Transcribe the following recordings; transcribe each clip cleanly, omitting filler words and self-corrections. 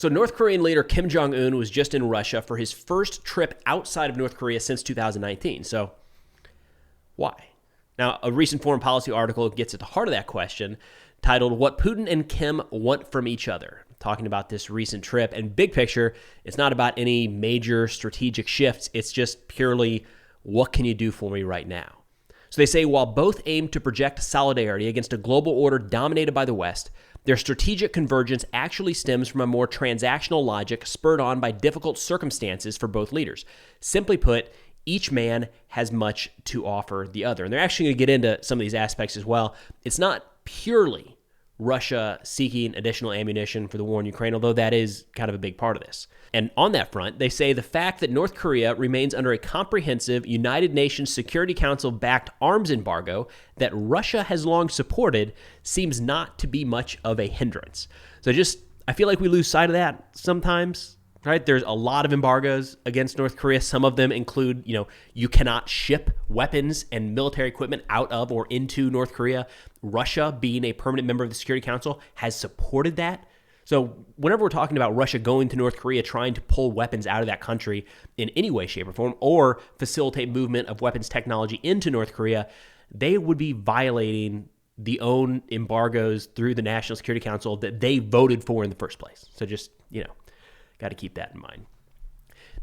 So North Korean leader Kim Jong Un was just in Russia for his first trip outside of North Korea since 2019. So why? Now, a recent foreign policy article gets at the heart of that question, titled What Putin and Kim Want from Each Other, talking about this recent trip. And big picture, it's not about any major strategic shifts. It's just purely, what can you do for me right now? So they say while both aim to project solidarity against a global order dominated by the West, their strategic convergence actually stems from a more transactional logic spurred on by difficult circumstances for both leaders. Simply put, each man has much to offer the other. And they're actually going to get into some of these aspects as well. It's not purely Russia seeking additional ammunition for the war in Ukraine, although that is kind of a big part of this. And on that front, they say the fact that North Korea remains under a comprehensive United Nations Security Council-backed arms embargo that Russia has long supported seems not to be much of a hindrance. So I feel like we lose sight of that sometimes, right? There's a lot of embargoes against North Korea. Some of them include, you cannot ship weapons and military equipment out of or into North Korea. Russia, being a permanent member of the Security Council, has supported that. So whenever we're talking about Russia going to North Korea, trying to pull weapons out of that country in any way, shape, or form, or facilitate movement of weapons technology into North Korea, they would be violating the own embargoes through the National Security Council that they voted for in the first place. So just, got to keep that in mind.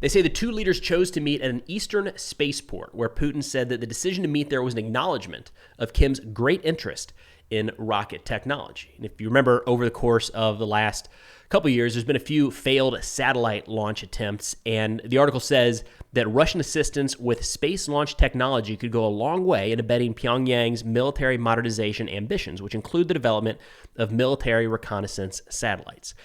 They say the two leaders chose to meet at an eastern spaceport where Putin said that the decision to meet there was an acknowledgement of Kim's great interest in rocket technology. And if you remember, over the course of the last couple of years, there's been a few failed satellite launch attempts, and the article says that Russian assistance with space launch technology could go a long way in abetting Pyongyang's military modernization ambitions, which include the development of military reconnaissance satellites.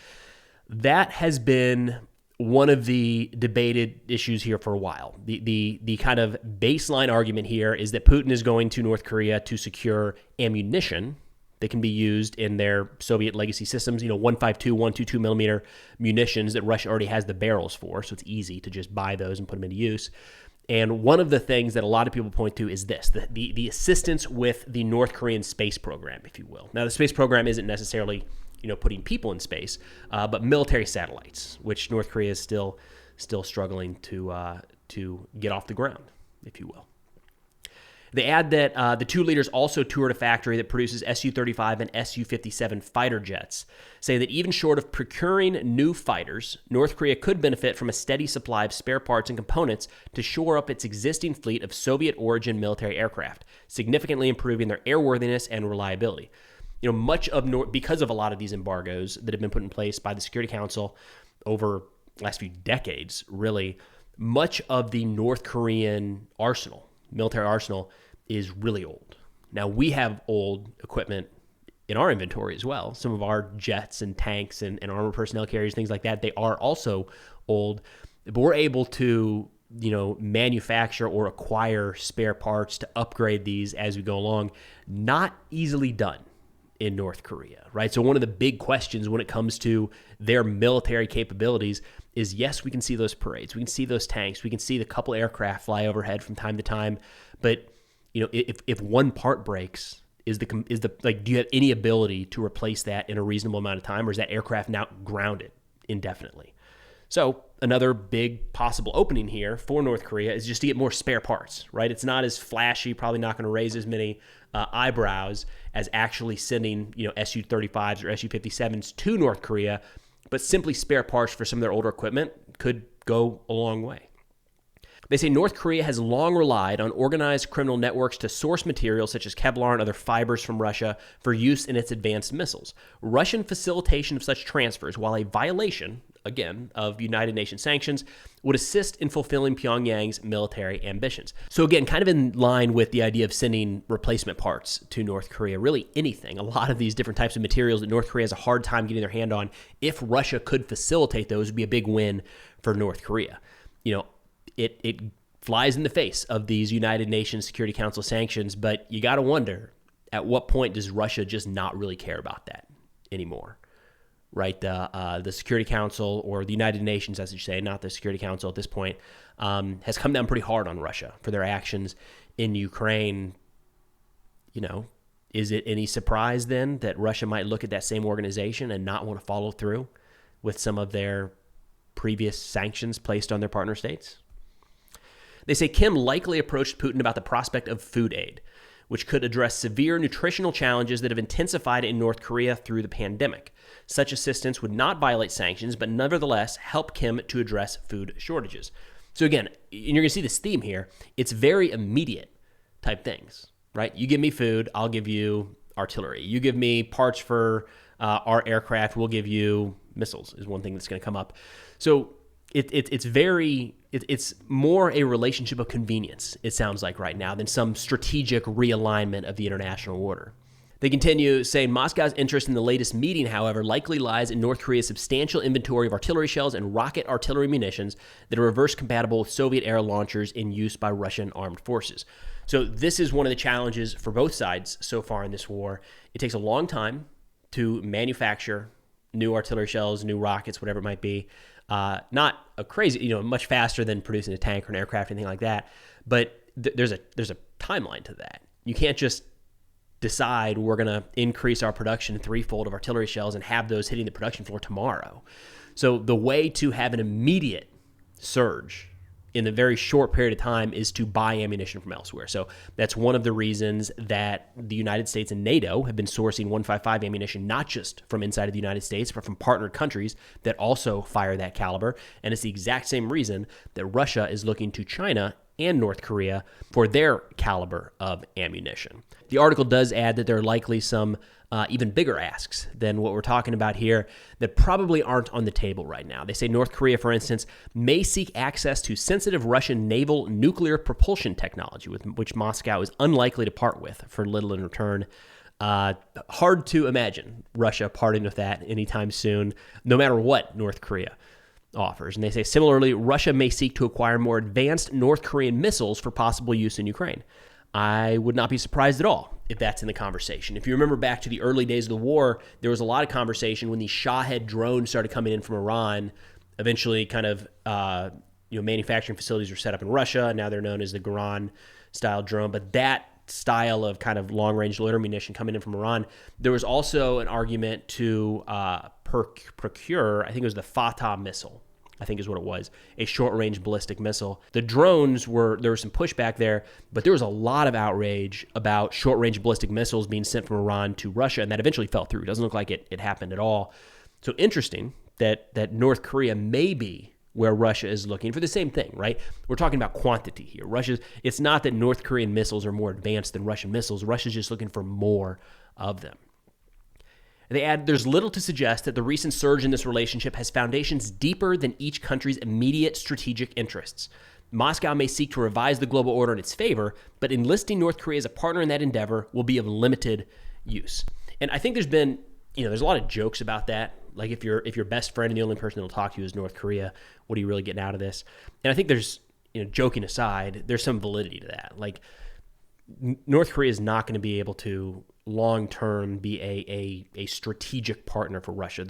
That has been one of the debated issues here for a while. The kind of baseline argument here is that Putin is going to North Korea to secure ammunition that can be used in their Soviet legacy systems, 152, 122 millimeter munitions that Russia already has the barrels for, so it's easy to just buy those and put them into use. And one of the things that a lot of people point to is this, the assistance with the North Korean space program, if you will. Now, the space program isn't necessarily putting people in space, but military satellites, which North Korea is still struggling to get off the ground, if you will. They add that the two leaders also toured a factory that produces Su-35 and Su-57 fighter jets, saying that even short of procuring new fighters, North Korea could benefit from a steady supply of spare parts and components to shore up its existing fleet of Soviet-origin military aircraft, significantly improving their airworthiness and reliability. Because of a lot of these embargoes that have been put in place by the Security Council over the last few decades, really, much of the North Korean military arsenal, is really old. Now, we have old equipment in our inventory as well. Some of our jets and tanks and armored personnel carriers, things like that, they are also old. But we're able to, manufacture or acquire spare parts to upgrade these as we go along. Not easily done in North Korea, right? So one of the big questions when it comes to their military capabilities is, yes, we can see those parades, we can see those tanks, we can see the couple aircraft fly overhead from time to time, but if one part breaks, do you have any ability to replace that in a reasonable amount of time, or is that aircraft now grounded indefinitely? So another big possible opening here for North Korea is just to get more spare parts, right? It's not as flashy, probably not going to raise as many eyebrows as actually sending, Su-35s or Su-57s to North Korea, but simply spare parts for some of their older equipment could go a long way. They say North Korea has long relied on organized criminal networks to source materials such as Kevlar and other fibers from Russia for use in its advanced missiles. Russian facilitation of such transfers, while a violation, again, of United Nations sanctions, would assist in fulfilling Pyongyang's military ambitions. So again, kind of in line with the idea of sending replacement parts to North Korea, really anything, a lot of these different types of materials that North Korea has a hard time getting their hand on, if Russia could facilitate those, would be a big win for North Korea. It flies in the face of these United Nations Security Council sanctions, but you got to wonder, at what point does Russia just not really care about that anymore? Right, the Security Council, or the United Nations, as you say, not the Security Council at this point, has come down pretty hard on Russia for their actions in Ukraine. Is it any surprise then that Russia might look at that same organization and not want to follow through? with some of their previous sanctions placed on their partner states. They say Kim likely approached Putin about the prospect of food aid, which could address severe nutritional challenges that have intensified in North Korea through the pandemic. Such assistance would not violate sanctions, but nevertheless help Kim to address food shortages. So again, and you're going to see this theme here, it's very immediate type things, right? You give me food, I'll give you artillery. You give me parts for our aircraft, we'll give you missiles, is one thing that's going to come up. So it's more a relationship of convenience, it sounds like right now, than some strategic realignment of the international order. They continue saying Moscow's interest in the latest meeting, however, likely lies in North Korea's substantial inventory of artillery shells and rocket artillery munitions that are reverse compatible with Soviet-era launchers in use by Russian armed forces. So this is one of the challenges for both sides so far in this war. It takes a long time to manufacture new artillery shells, new rockets, whatever it might be. Not a crazy, much faster than producing a tank or an aircraft, anything like that. But there's a timeline to that. You can't just decide we're going to increase our production threefold of artillery shells and have those hitting the production floor tomorrow. So the way to have an immediate surge in a very short period of time is to buy ammunition from elsewhere. So that's one of the reasons that the United States and NATO have been sourcing 155 ammunition, not just from inside of the United States, but from partnered countries that also fire that caliber. And it's the exact same reason that Russia is looking to China and North Korea for their caliber of ammunition. The article does add that there are likely some even bigger asks than what we're talking about here that probably aren't on the table right now. They say North Korea, for instance, may seek access to sensitive Russian naval nuclear propulsion technology, with which Moscow is unlikely to part with for little in return. Hard to imagine Russia parting with that anytime soon, no matter what North Korea offers. And they say, similarly, Russia may seek to acquire more advanced North Korean missiles for possible use in Ukraine. I would not be surprised at all if that's in the conversation. If you remember back to the early days of the war, there was a lot of conversation when these Shahed drones started coming in from Iran. Eventually, kind of manufacturing facilities were set up in Russia. Now they're known as the Garan-style drone. But that style of kind of long-range loiter munition coming in from Iran, there was also an argument to procure, I think it was the Fatah missile, I think is what it was, a short-range ballistic missile. The drones there was some pushback there, but there was a lot of outrage about short-range ballistic missiles being sent from Iran to Russia, and that eventually fell through. It doesn't look like it happened at all. So interesting that North Korea may be where Russia is looking for the same thing, right? We're talking about quantity here. It's not that North Korean missiles are more advanced than Russian missiles. Russia's just looking for more of them. They add, there's little to suggest that the recent surge in this relationship has foundations deeper than each country's immediate strategic interests. Moscow may seek to revise the global order in its favor, but enlisting North Korea as a partner in that endeavor will be of limited use. And I think there's a lot of jokes about that. Like if your best friend and the only person that'll talk to you is North Korea, what are you really getting out of this? And I think there's, joking aside, there's some validity to that. Like North Korea is not going to be able to long-term be a strategic partner for Russia.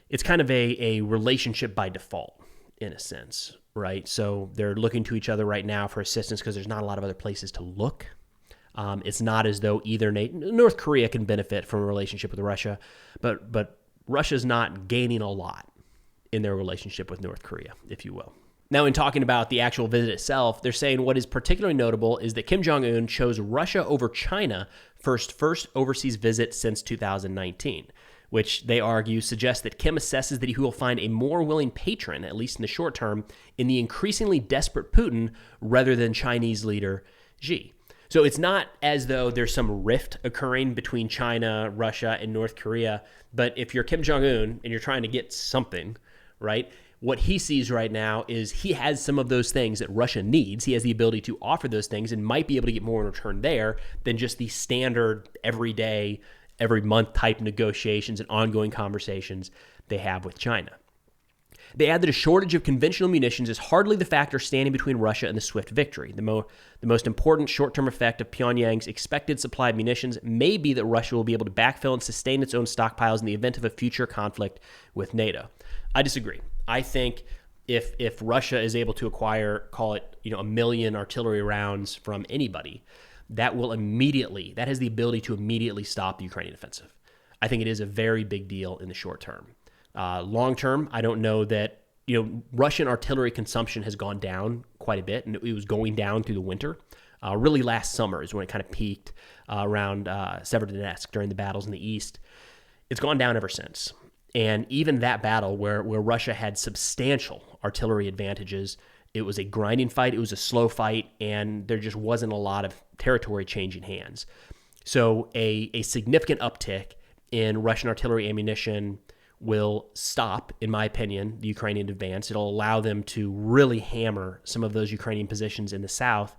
It's kind of a relationship by default in a sense, right? So they're looking to each other right now for assistance because there's not a lot of other places to look. It's not as though North Korea can benefit from a relationship with Russia, but Russia's not gaining a lot in their relationship with North Korea, if you will. Now, in talking about the actual visit itself, they're saying what is particularly notable is that Kim Jong Un chose Russia over China for his first overseas visit since 2019, which they argue suggests that Kim assesses that he will find a more willing patron, at least in the short term, in the increasingly desperate Putin rather than Chinese leader Xi. So it's not as though there's some rift occurring between China, Russia, and North Korea, but if you're Kim Jong Un and you're trying to get something, right, what he sees right now is he has some of those things that Russia needs. He has the ability to offer those things and might be able to get more in return there than just the standard everyday, every month type negotiations and ongoing conversations they have with China. They add that a shortage of conventional munitions is hardly the factor standing between Russia and the swift victory. The most important short-term effect of Pyongyang's expected supply of munitions may be that Russia will be able to backfill and sustain its own stockpiles in the event of a future conflict with NATO. I disagree. I think if Russia is able to acquire, call it, 1 million artillery rounds from anybody, that has the ability to immediately stop the Ukrainian offensive. I think it is a very big deal in the short term. Long term, I don't know that, Russian artillery consumption has gone down quite a bit, and it was going down through the winter. Really last summer is when it kind of peaked around Severodonetsk during the battles in the east. It's gone down ever since. And even that battle where Russia had substantial artillery advantages, it was a grinding fight, it was a slow fight, and there just wasn't a lot of territory changing hands. So a significant uptick in Russian artillery ammunition will stop, in my opinion, the Ukrainian advance. It'll allow them to really hammer some of those Ukrainian positions in the south,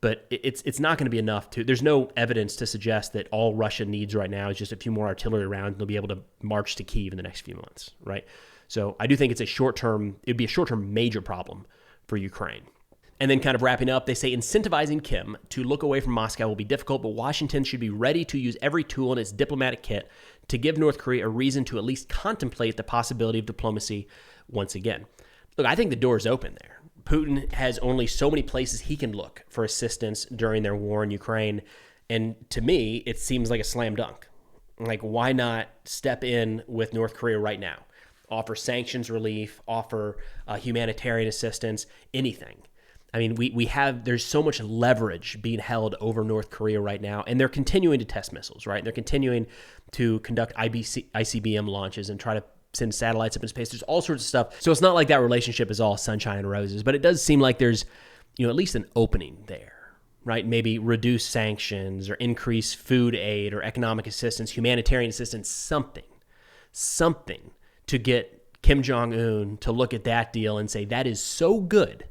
but it's not going to be enough to. There's no evidence to suggest that all Russia needs right now is just a few more artillery rounds, and they'll be able to march to Kyiv in the next few months, right? So I do think it'd be a short-term major problem for Ukraine. And then kind of wrapping up, they say incentivizing Kim to look away from Moscow will be difficult, but Washington should be ready to use every tool in its diplomatic kit to give North Korea a reason to at least contemplate the possibility of diplomacy once again. Look, I think the door is open there. Putin has only so many places he can look for assistance during their war in Ukraine. And to me, it seems like a slam dunk. Like, why not step in with North Korea right now? Offer sanctions relief, offer humanitarian assistance, anything. I mean, there's so much leverage being held over North Korea right now, and they're continuing to test missiles, right? They're continuing to conduct ICBM launches and try to send satellites up in space. There's all sorts of stuff. So it's not like that relationship is all sunshine and roses, but it does seem like there's, at least an opening there, right? Maybe reduce sanctions or increase food aid or economic assistance, humanitarian assistance, something to get Kim Jong Un to look at that deal and say, that is so good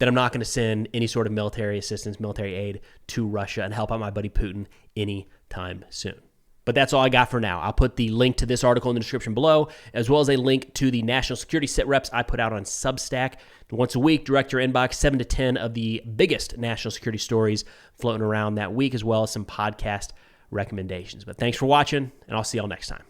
that I'm not going to send any sort of military assistance, military aid to Russia and help out my buddy Putin anytime soon. But that's all I got for now. I'll put the link to this article in the description below, as well as a link to the national security sit reps I put out on Substack. Once a week, direct your inbox 7 to 10 of the biggest national security stories floating around that week, as well as some podcast recommendations. But thanks for watching, and I'll see y'all next time.